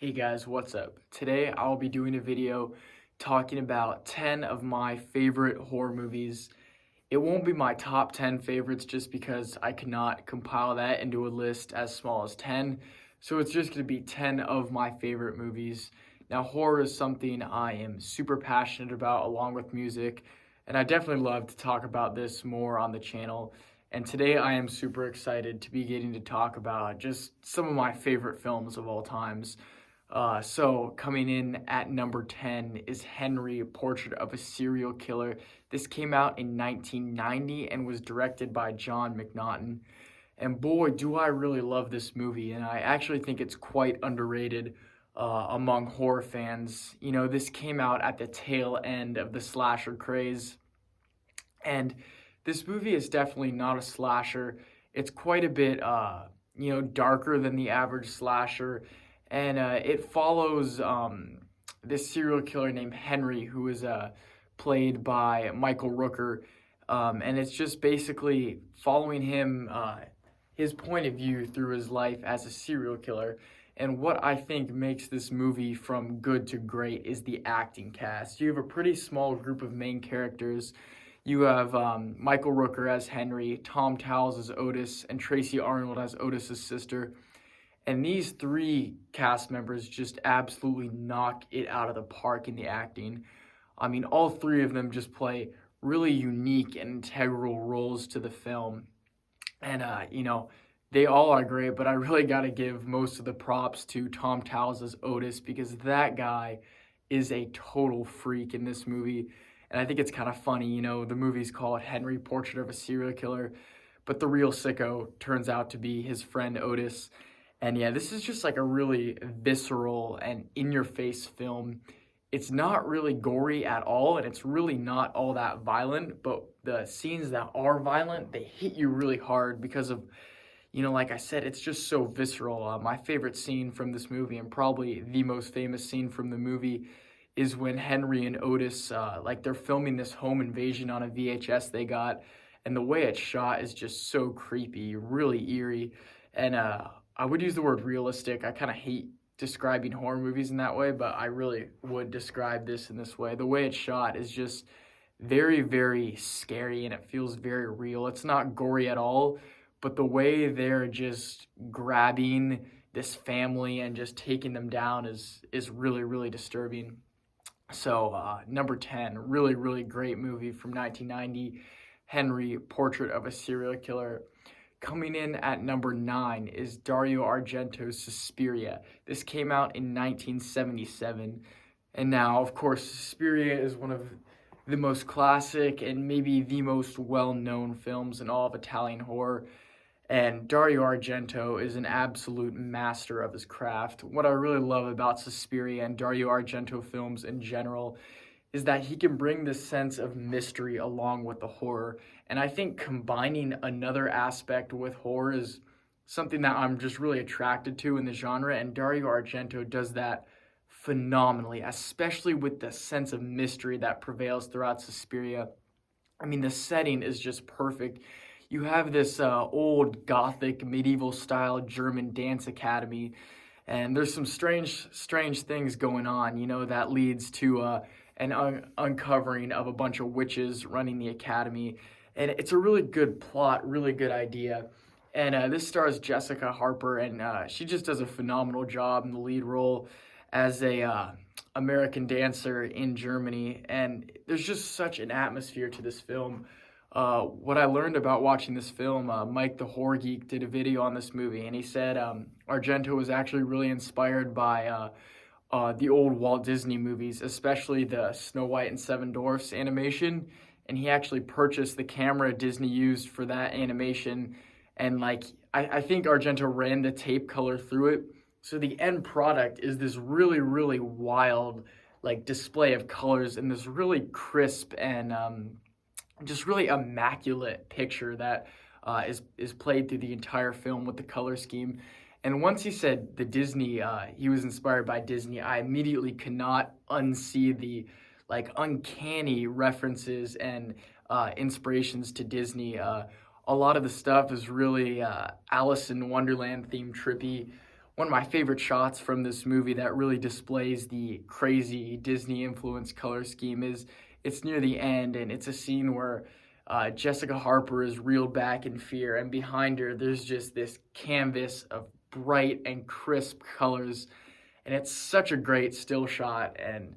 Hey guys, what's up? Today I'll be doing a video talking about 10 of my favorite horror movies. It won't be my top 10 favorites just because I could not compile that into a list as small as 10. So it's just going to be 10 of my favorite movies. Now, horror is something I am super passionate about along with music, and I definitely love to talk about this more on the channel. And today I am super excited to be getting to talk about just some of my favorite films of all times. So coming in at number 10 is Henry, Portrait of a Serial Killer. This came out in 1990 and was directed by John McNaughton. And boy, do I really love this movie, and I actually think it's quite underrated among horror fans. You know, this came out at the tail end of the slasher craze, and this movie is definitely not a slasher. It's quite a bit, darker than the average slasher, and it follows this serial killer named Henry, who is played by Michael Rooker, and it's just basically following him, his point of view through his life as a serial killer. And what I think makes this movie from good to great is the acting cast. You have a pretty small group of main characters. You have Michael Rooker as Henry, Tom Towles as Otis, and Tracy Arnold as Otis's sister. And these three cast members just absolutely knock it out of the park in the acting. I mean, all three of them just play really unique and integral roles to the film. And, they all are great, but I really got to give most of the props to Tom Towles as Otis because that guy is a total freak in this movie. And I think it's kind of funny, the movie's called Henry, Portrait of a Serial Killer, but the real sicko turns out to be his friend Otis. And yeah, this is just like a really visceral and in-your-face film. It's not really gory at all, and it's really not all that violent, but the scenes that are violent, they hit you really hard because of, like I said, it's just so visceral. My favorite scene from this movie, and probably the most famous scene from the movie, is when Henry and Otis, they're filming this home invasion on a VHS they got, and the way it's shot is just so creepy, really eerie, and I would use the word realistic. I kind of hate describing horror movies in that way, but I really would describe this in this way. The way it's shot is just very, very scary, and it feels very real. It's not gory at all, but the way they're just grabbing this family and just taking them down is really, really disturbing. So number 10, really, really great movie from 1990, Henry, Portrait of a Serial Killer. Coming in at number 9 is Dario Argento's Suspiria. This came out in 1977. And now, of course, Suspiria is one of the most classic and maybe the most well-known films in all of Italian horror. And Dario Argento is an absolute master of his craft. What I really love about Suspiria and Dario Argento films in general is that he can bring this sense of mystery along with the horror. And I think combining another aspect with horror is something that I'm just really attracted to in the genre, and Dario Argento does that phenomenally, especially with the sense of mystery that prevails throughout Suspiria. I mean, the setting is just perfect. You have this old Gothic medieval style German dance academy, and there's some strange things going on, that leads to an uncovering of a bunch of witches running the academy. And it's a really good plot, really good idea. And this stars Jessica Harper, and she just does a phenomenal job in the lead role as a American dancer in Germany. And there's just such an atmosphere to this film. What I learned about watching this film, Mike the Horror Geek did a video on this movie, and he said Argento was actually really inspired by the old Walt Disney movies, especially the Snow White and Seven Dwarfs animation, and he actually purchased the camera Disney used for that animation, and I think Argento ran the tape color through it, so the end product is this really, really wild display of colors and this really crisp and just really immaculate picture that is played through the entire film with the color scheme. And once he said he was inspired by Disney, I immediately could not unsee the uncanny references and inspirations to Disney. A lot of the stuff is really Alice in Wonderland themed trippy. one of my favorite shots from this movie that really displays the crazy Disney influence color scheme is it's near the end, and it's a scene where Jessica Harper is reeled back in fear, and behind her there's just this canvas of bright and crisp colors, and it's such a great still shot, and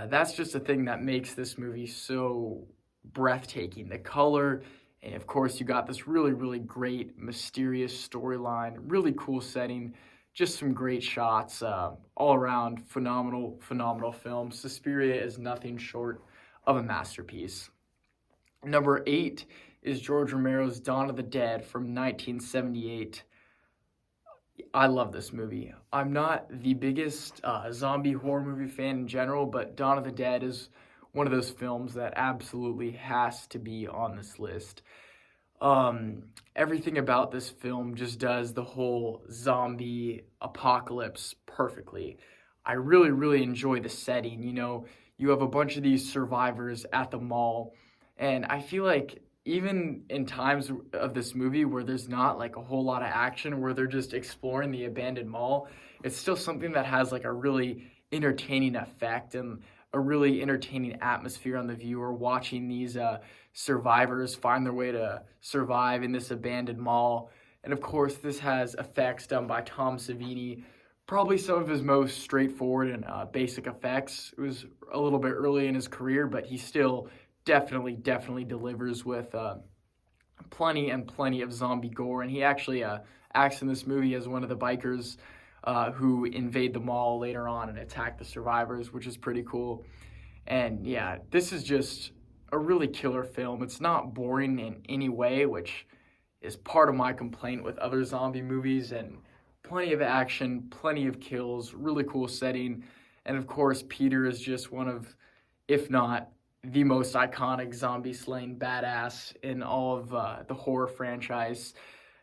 that's just a thing that makes this movie so breathtaking. The color, and of course you got this really, really great, mysterious storyline, really cool setting, just some great shots, all around phenomenal, phenomenal film. Suspiria is nothing short of a masterpiece. Number 8 is George Romero's Dawn of the Dead from 1978. I love this movie. I'm not the biggest zombie horror movie fan in general, but Dawn of the Dead is one of those films that absolutely has to be on this list. Everything about this film just does the whole zombie apocalypse perfectly. I really, really enjoy the setting. You know, you have a bunch of these survivors at the mall, and I feel like even in times of this movie where there's not like a whole lot of action, where they're just exploring the abandoned mall, it's still something that has like a really entertaining effect and a really entertaining atmosphere on the viewer, watching these survivors find their way to survive in this abandoned mall. And of course, this has effects done by Tom Savini, probably some of his most straightforward and basic effects. It was a little bit early in his career, but he still definitely delivers with plenty of zombie gore. And he actually acts in this movie as one of the bikers who invade the mall later on and attack the survivors, which is pretty cool. And yeah, this is just a really killer film. It's not boring in any way, which is part of my complaint with other zombie movies, and plenty of action, plenty of kills, really cool setting. And of course, Peter is just one of, if not the most iconic zombie slaying badass in all of the horror franchise.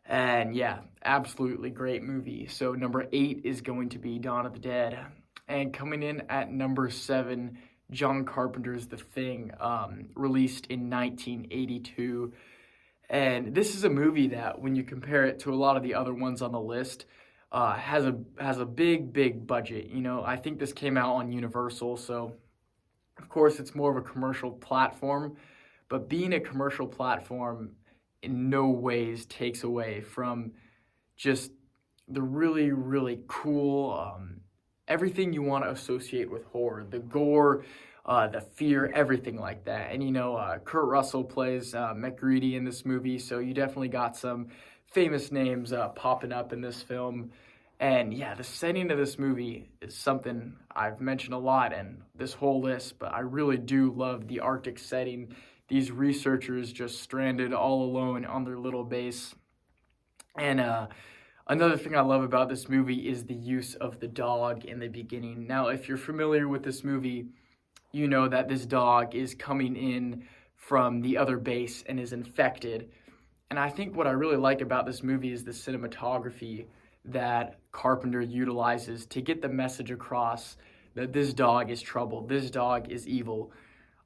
And yeah, absolutely great movie. So number 8 is going to be Dawn of the Dead. And coming in at number 7, John Carpenter's The Thing, released in 1982. And this is a movie that, when you compare it to a lot of the other ones on the list, has a big budget. You know, I think this came out on Universal, so of course it's more of a commercial platform, but being a commercial platform in no ways takes away from just the really, really cool, everything you want to associate with horror, the gore, the fear, everything like that. And you know, Kurt Russell plays McGreedy in this movie, so you definitely got some famous names popping up in this film. And yeah, the setting of this movie is something I've mentioned a lot in this whole list, but I really do love the Arctic setting. These researchers just stranded all alone on their little base. And another thing I love about this movie is the use of the dog in the beginning. Now, if you're familiar with this movie, you know that this dog is coming in from the other base and is infected. And I think what I really like about this movie is the cinematography that Carpenter utilizes to get the message across that this dog is trouble, this dog is evil.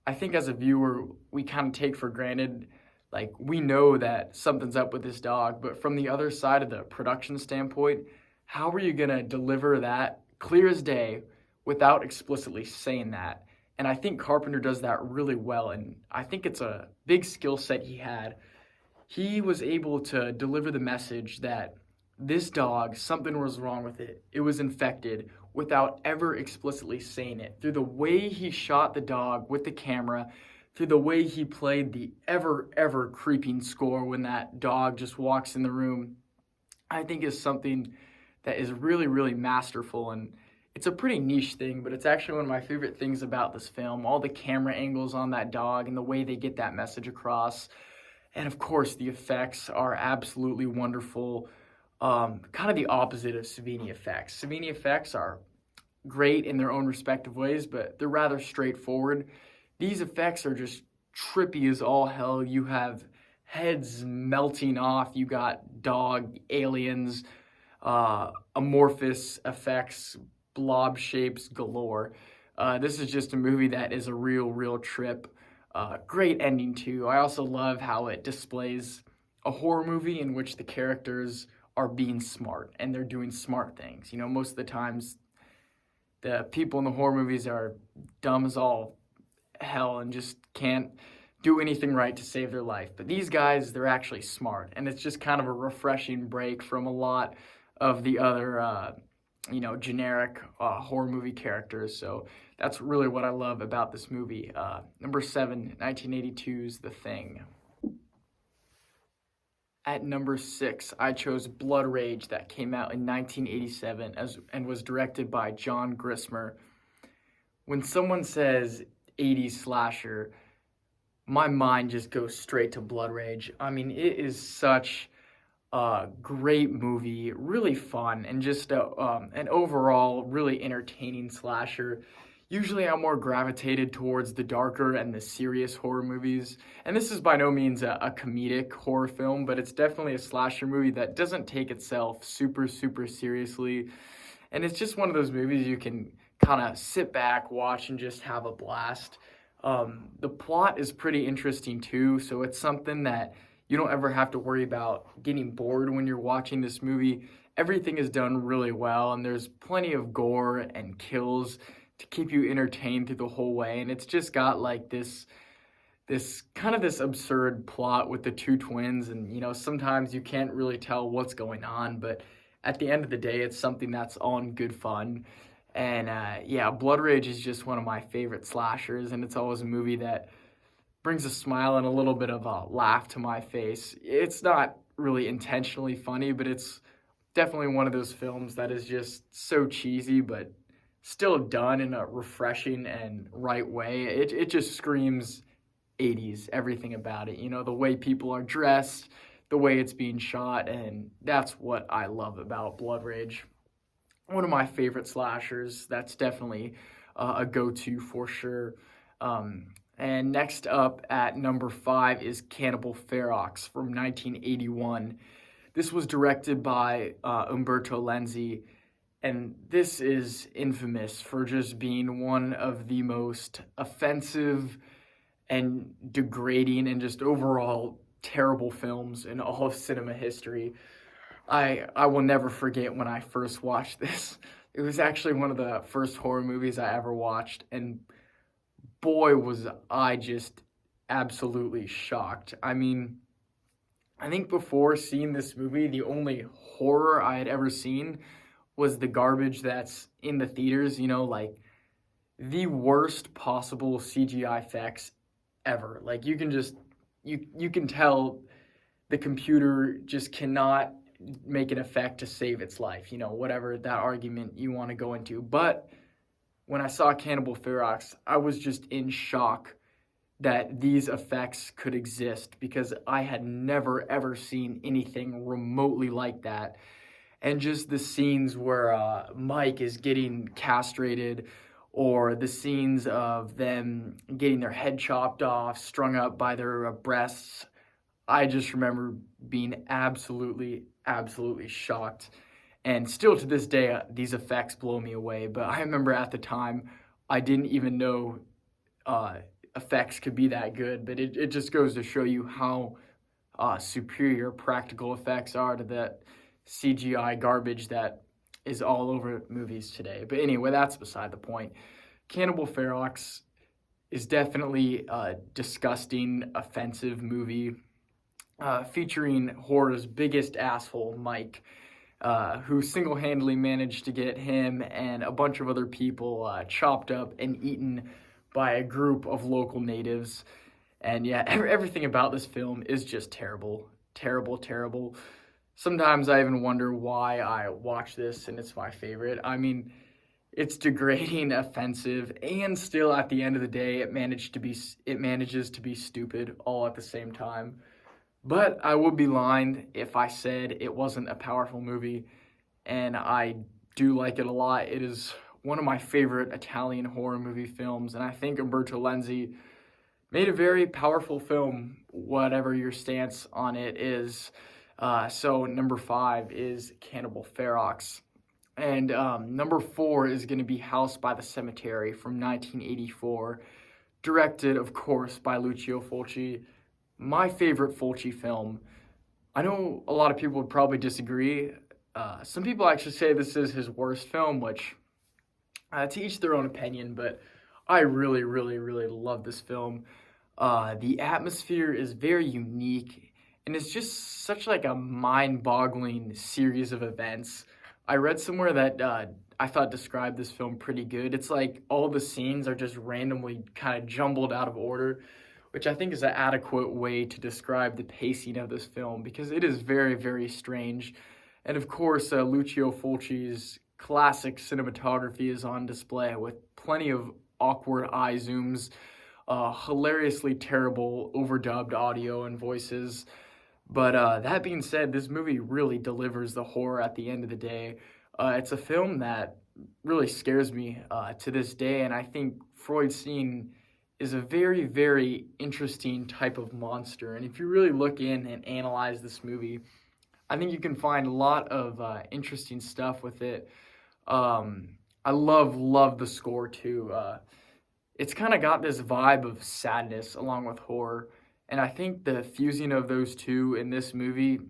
I think as a viewer, we kind of take for granted, like, we know that something's up with this dog, but from the other side of the production standpoint, how are you going to deliver that clear as day without explicitly saying that? And I think Carpenter does that really well, and I think it's a big skill set he had. He was able to deliver the message that this dog, something was wrong with it. It was infected without ever explicitly saying it. Through the way he shot the dog with the camera, through the way he played the ever creeping score when that dog just walks in the room, I think is something that is really, really masterful. And it's a pretty niche thing, but it's actually one of my favorite things about this film. All the camera angles on that dog and the way they get that message across. And of course, the effects are absolutely wonderful. Kind of the opposite of Savini effects. Savini effects are great in their own respective ways, but they're rather straightforward. These effects are just trippy as all hell. You have heads melting off. You got dog aliens, amorphous effects, blob shapes galore. This is just a movie that is a real trip. Great ending too. I also love how it displays a horror movie in which the characters are being smart and they're doing smart things. You know, most of the times the people in the horror movies are dumb as all hell and just can't do anything right to save their life. But these guys, they're actually smart, and it's just kind of a refreshing break from a lot of the other, generic horror movie characters. So that's really what I love about this movie. Number 7, 1982's The Thing. At number 6, I chose Blood Rage, that came out in 1987 and was directed by John Grissmer. When someone says 80s slasher, my mind just goes straight to Blood Rage. I mean, it is such a great movie, really fun, and just an overall really entertaining slasher. Usually I'm more gravitated towards the darker and the serious horror movies, and this is by no means a comedic horror film, but it's definitely a slasher movie that doesn't take itself super, super seriously, and it's just one of those movies you can kind of sit back, watch, and just have a blast. The plot is pretty interesting too, so it's something that you don't ever have to worry about getting bored when you're watching this movie. Everything is done really well, and there's plenty of gore and kills to keep you entertained through the whole way. And it's just got like this absurd plot with the two twins, and sometimes you can't really tell what's going on, but at the end of the day, it's something that's all in good fun. And Blood Rage is just one of my favorite slashers, and it's always a movie that brings a smile and a little bit of a laugh to my face. It's not really intentionally funny, but it's definitely one of those films that is just so cheesy, but still done in a refreshing and right way. It just screams 80s, everything about it. The way people are dressed, the way it's being shot, and that's what I love about Blood Rage. One of my favorite slashers. That's definitely a go-to for sure. And next up at number 5 is Cannibal Ferox from 1981. This was directed by Umberto Lenzi, and this is infamous for just being one of the most offensive and degrading and just overall terrible films in all of cinema history. I will never forget when I first watched this. It was actually one of the first horror movies I ever watched, and boy, was I just absolutely shocked. I mean, I think before seeing this movie, the only horror I had ever seen was the garbage that's in the theaters, like the worst possible CGI effects ever. Like you can tell the computer just cannot make an effect to save its life, whatever that argument you want to go into. But when I saw Cannibal Ferox, I was just in shock that these effects could exist, because I had never ever seen anything remotely like that. And just the scenes where Mike is getting castrated, or the scenes of them getting their head chopped off, strung up by their breasts, I just remember being absolutely shocked. And still to this day, these effects blow me away. But I remember at the time, I didn't even know effects could be that good. But it just goes to show you how superior practical effects are to that CGI garbage that is all over movies today. But anyway, that's beside the point. Cannibal Ferox is definitely a disgusting, offensive movie featuring horror's biggest asshole, Mike, who single-handedly managed to get him and a bunch of other people chopped up and eaten by a group of local natives. And everything about this film is just terrible. Sometimes I even wonder why I watch this and it's my favorite. I mean, it's degrading, offensive, and still at the end of the day, it manages to be stupid all at the same time. But I would be lying if I said it wasn't a powerful movie, and I do like it a lot. It is one of my favorite Italian horror movie films, and I think Umberto Lenzi made a very powerful film, whatever your stance on it is. So number 5 is Cannibal Ferox. And number 4 is going to be House by the Cemetery from 1984, directed, of course, by Lucio Fulci. My favorite Fulci film. I know a lot of people would probably disagree. Some people actually say this is his worst film, which to each their own opinion, but I really, really, really love this film. The atmosphere is very unique, and it's just such like a mind-boggling series of events. I read somewhere that I thought described this film pretty good. It's like all the scenes are just randomly kind of jumbled out of order, which I think is an adequate way to describe the pacing of this film because it is very, very strange. And of course, Lucio Fulci's classic cinematography is on display with plenty of awkward eye zooms, hilariously terrible overdubbed audio and voices. But that being said, this movie really delivers the horror at the end of the day. It's a film that really scares me to this day, and I think Freudstein is a very, very interesting type of monster. And if you really look in and analyze this movie, I think you can find a lot of interesting stuff with it. I love the score too. It's kind of got this vibe of sadness along with horror, and I think the fusing of those two in this movie,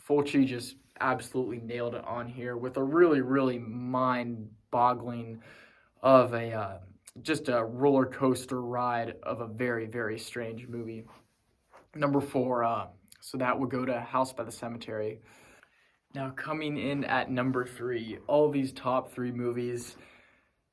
Fulci just absolutely nailed it on here with a really, really mind-boggling of a just a roller coaster ride of a very, very strange movie. Number 4, so that would go to House by the Cemetery. Now, coming in at number 3, all these top 3 movies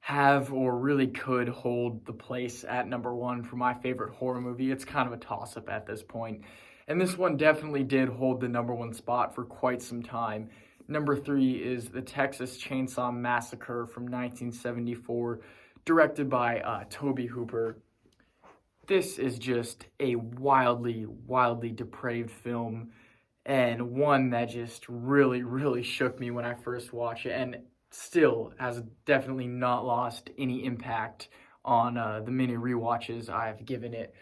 have or really could hold the place at number 1 for my favorite horror movie. It's kind of a toss-up at this point. And this one definitely did hold the number 1 spot for quite some time. Number 3 is the Texas Chainsaw Massacre from 1974, directed by Tobe Hooper. This is just a wildly, wildly depraved film, and one that just really, really shook me when I first watched it, and still has definitely not lost any impact on the many rewatches I've given it.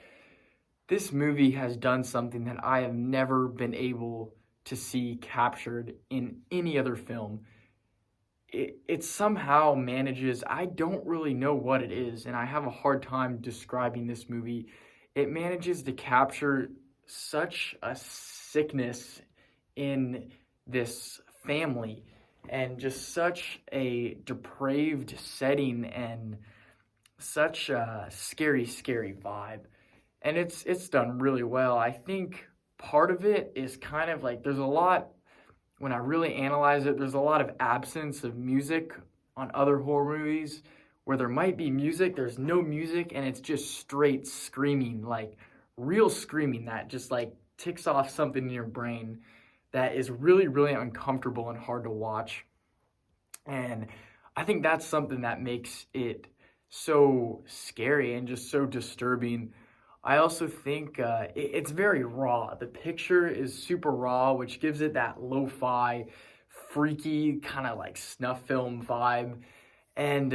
This movie has done something that I have never been able to see captured in any other film. It somehow manages, I don't really know what it is, and I have a hard time describing this movie. It manages to capture such a sickness in this family and just such a depraved setting and such a scary, scary vibe. And it's done really well. I think part of it is kind of like there's a lot, when I really analyze it, there's a lot of absence of music on other horror movies where there might be music, there's no music, and it's just straight screaming, like real screaming that just like ticks off something in your brain that is really, really uncomfortable and hard to watch. And I think that's something that makes it so scary and just so disturbing. I also think it's very raw. The picture is super raw, which gives it that lo-fi, freaky, kind of like snuff film vibe. And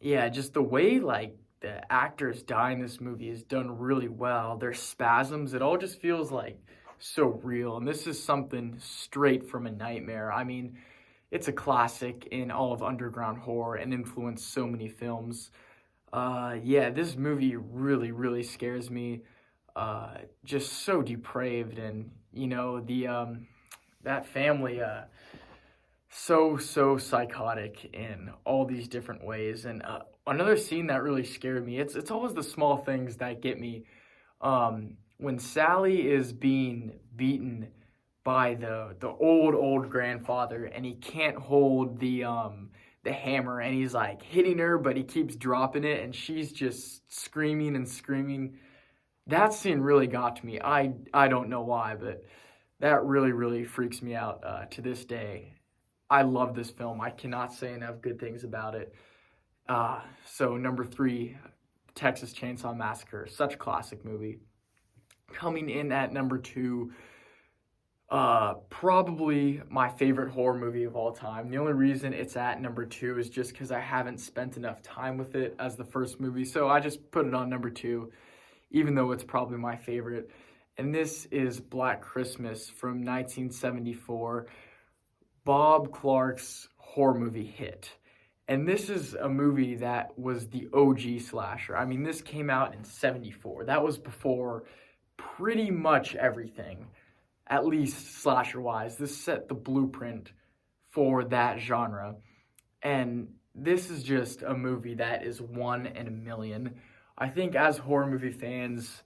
yeah, just the way like the actors die in this movie is done really well. Their spasms, it all just feels like so real. And this is something straight from a nightmare. I mean, it's a classic in all of underground horror and influenced so many films. Yeah, this movie really, really scares me. Just so depraved, and you know that family, so psychotic in all these different ways. And another scene that really scared me. It's always the small things that get me. When Sally is being beaten by the old grandfather, and he can't hold the hammer, and he's like hitting her, but he keeps dropping it, and she's just screaming and screaming. That scene really got to me. I don't know why, but that really, really freaks me out to this day. I love this film. I cannot say enough good things about it. So number 3, Texas Chainsaw Massacre, such a classic movie. Coming in at number 2, probably my favorite horror movie of all time. The only reason it's at number 2 is just because I haven't spent enough time with it as the first movie, so I just put it on number 2, even though it's probably my favorite. And this is Black Christmas from 1974, Bob Clark's horror movie hit. And this is a movie that was the OG slasher. I mean, this came out in 74. That was before pretty much everything. at least slasher-wise. This set the blueprint for that genre. And this is just a movie that is one in a million. I think as horror movie fans,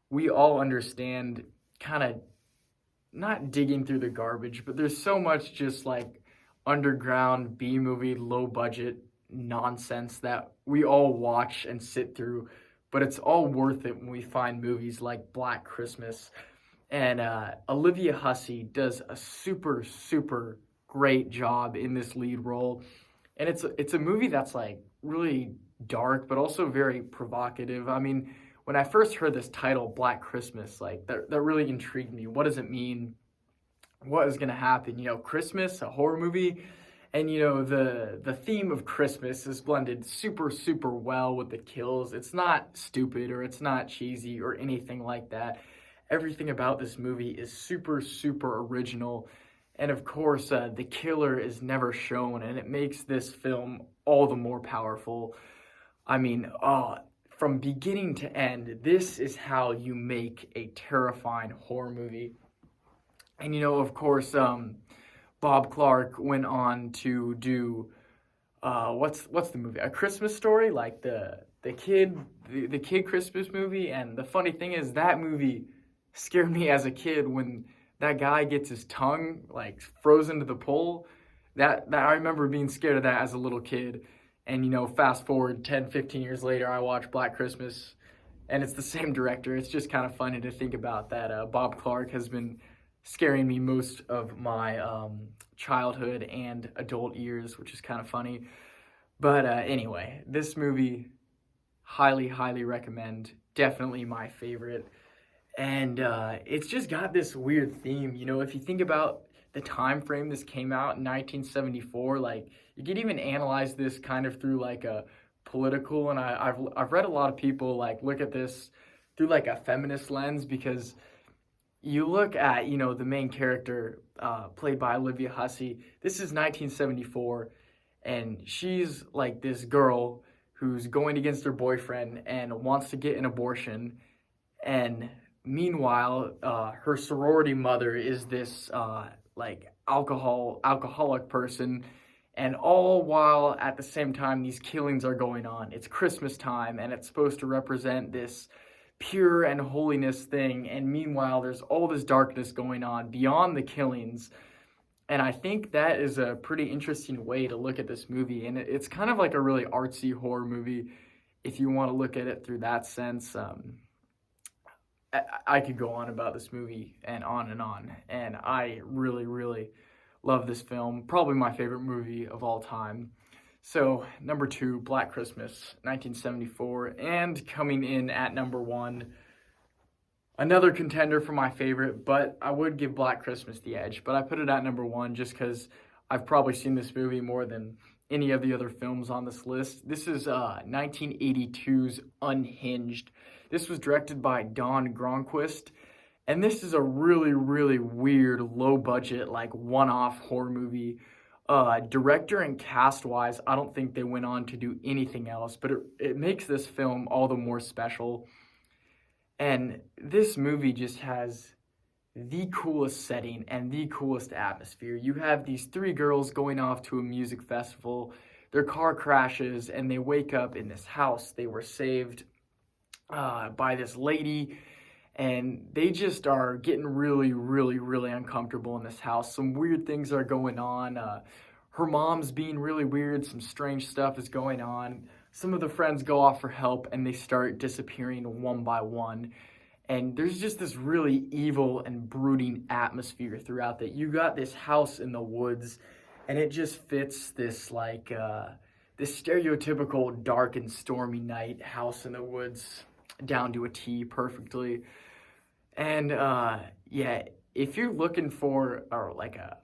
we all understand kind of not digging through the garbage, but there's so much just like underground B-movie, low budget nonsense that we all watch and sit through, but it's all worth it when we find movies like Black Christmas. And Olivia Hussey does a super, super great job in this lead role. And it's a movie that's like really dark, but also very provocative. I mean, when I first heard this title, Black Christmas, like that really intrigued me. What does it mean? What is going to happen? You know, Christmas, a horror movie, and you know the theme of Christmas is blended super, super well with the kills. It's not stupid or it's not cheesy or anything like that. Everything about this movie is super, super original. And of course, the killer is never shown, and it makes this film all the more powerful. I mean, from beginning to end, this is how you make a terrifying horror movie. And you know, of course, Bob Clark went on to do what's the movie? A Christmas Story, like the kid Christmas movie. And the funny thing is, that movie scared me as a kid when that guy gets his tongue like frozen to the pole. That I remember being scared of that as a little kid. And you know, fast forward 10, 15 years later, I watched Black Christmas, and it's the same director. It's just kind of funny to think about that. Bob Clark has been scaring me most of my childhood and adult years, which is kind of funny. But anyway, this movie, highly, highly recommend. Definitely my favorite. And it's just got this weird theme. You know, if you think about the time frame this came out in 1974, like you could even analyze this kind of through like a political, and I've read a lot of people like look at this through like a feminist lens, because you look at, you know, the main character played by Olivia Hussey. This is 1974, and she's like this girl who's going against her boyfriend and wants to get an abortion. And meanwhile, her sorority mother is this like alcoholic person, and all while at the same time these killings are going on. It's Christmas time, and it's supposed to represent this pure and holiness thing, and meanwhile there's all this darkness going on beyond the killings. And I think that is a pretty interesting way to look at this movie, and it's kind of like a really artsy horror movie if you want to look at it through that sense. I could go on about this movie and on, and I really, really love this film. Probably my favorite movie of all time. So, number 2, Black Christmas, 1974, and coming in at number 1, another contender for my favorite, but I would give Black Christmas the edge, but I put it at number 1 just because I've probably seen this movie more than any of the other films on this list. This is 1982's Unhinged. This was directed by Don Gronquist, and this is a really, really weird, low-budget, like one-off horror movie. Director and cast-wise, I don't think they went on to do anything else, but it makes this film all the more special. And this movie just has the coolest setting and the coolest atmosphere. You have these 3 girls going off to a music festival. Their car crashes, and they wake up in this house. They were saved by this lady, and they just are getting really, really, really uncomfortable in this house. Some weird things are going on. Her mom's being really weird. Some strange stuff is going on. Some of the friends go off for help, and they start disappearing one by one. And there's just this really evil and brooding atmosphere throughout that. You got this house in the woods, and it just fits this like this stereotypical dark and stormy night house in the woods down to a T perfectly. And yeah, if you're looking for like a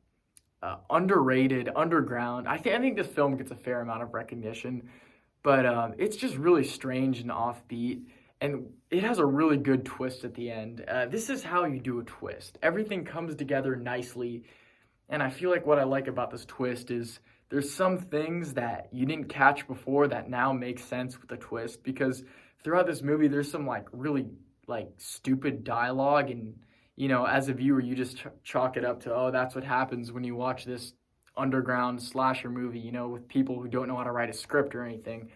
underrated underground, I think this film gets a fair amount of recognition, but it's just really strange and offbeat, and it has a really good twist at the end. This is how you do a twist. Everything comes together nicely, and I feel like what I like about this twist is there's some things that you didn't catch before that now make sense with the twist, because throughout this movie there's some like really like stupid dialogue, and as a viewer, you just chalk it up to, oh, that's what happens when you watch this underground slasher movie, with people who don't know how to write a script or anything.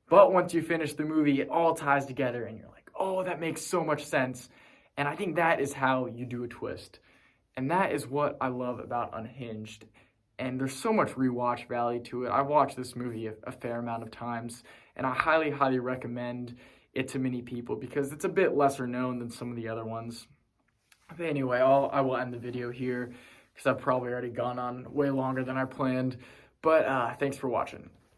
But once you finish the movie, it all ties together and you're like, oh, that makes so much sense. And I think that is how you do a twist. And that is what I love about Unhinged. And there's so much rewatch value to it. I've watched this movie a fair amount of times, and I highly, highly recommend it to many people because it's a bit lesser known than some of the other ones. But anyway, I will end the video here because I've probably already gone on way longer than I planned. But thanks for watching.